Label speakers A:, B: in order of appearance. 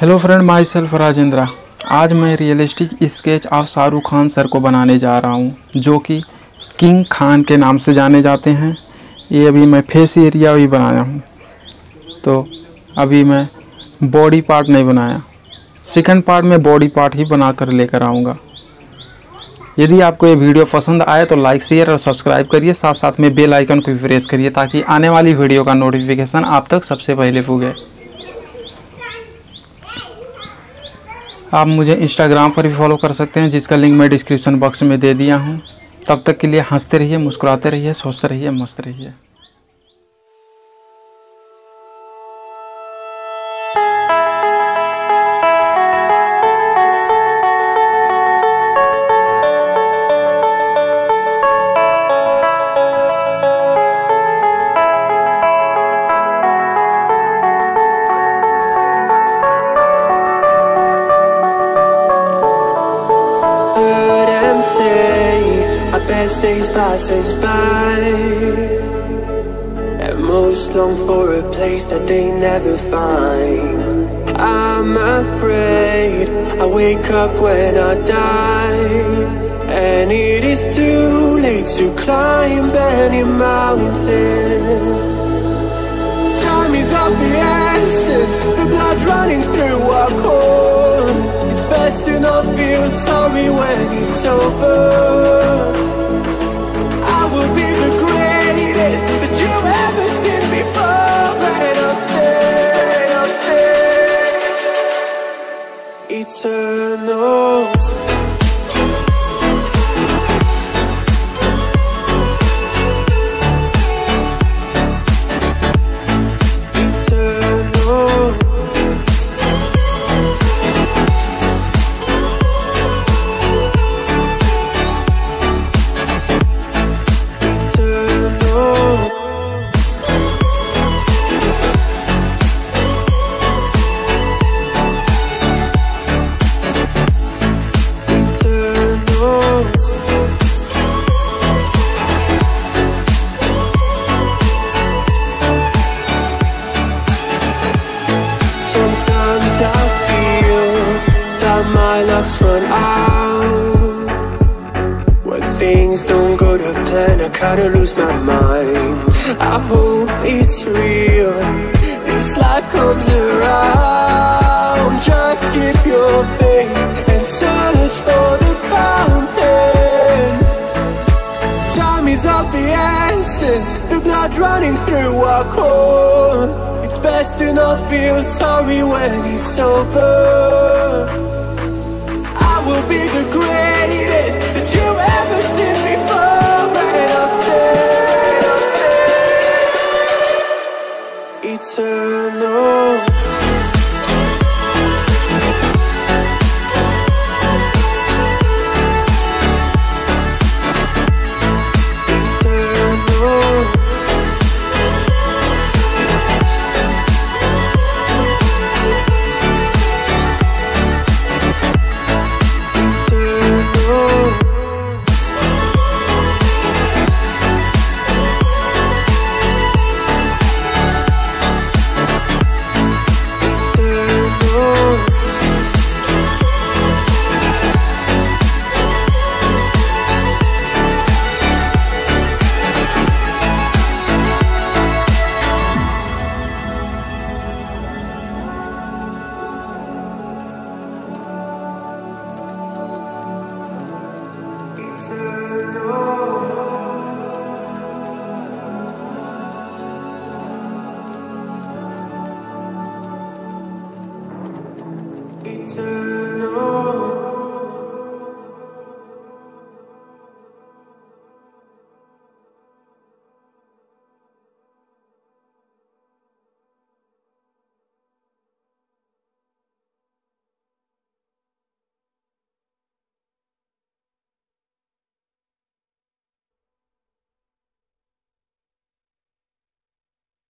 A: Hello friend, my self Rajendra. आज मैं realistic sketch of Shahrukh Khan sir को बनाने जा रहा हूँ, जो कि किंग खान के नाम से जाने जाते हैं। ये अभी मैं फेस एरिया भी बनाया हूँ, तो अभी मैं बॉडी पार्ट नहीं बनाया। सेकंड पार्ट में बॉडी पार्ट ही बना कर लेकर आऊँगा। यदि आपको ये वीडियो पसंद आए तो लाइक, शेयर और सब्सक्राइब करिए। साथ साथ में बेल आइकन को भी प्रेस करिए ताकि आने वाली वीडियो का नोटिफिकेशन आप तक सबसे पहले पुगे। आप मुझे इंस्टाग्राम पर भी फॉलो कर सकते हैं, जिसका लिंक मैं डिस्क्रिप्शन बॉक्स में दे दिया हूँ। तब तक के लिए हंसते रहिए, मुस्कुराते रहिए, सोचते रहिए, मस्त रहिए।
B: Best days passes by, and most long for a place that they never find. I'm afraid I wake up when I die, and it is too late to climb any mountain. Time is of the essence, the blood running through our core. It's best to not feel sorry when it's over. Will be the greatest that you've ever seen before, and I'll stay eternal. My luck's run out. When things don't go to plan, I kinda lose my mind. I hope it's real, this life comes around. Just keep your faith and search for the fountain. Time is of the essence, the blood running through our core. It's best to not feel sorry when it's over. Will be the greatest that you've ever seen before, and I'll stay eternal.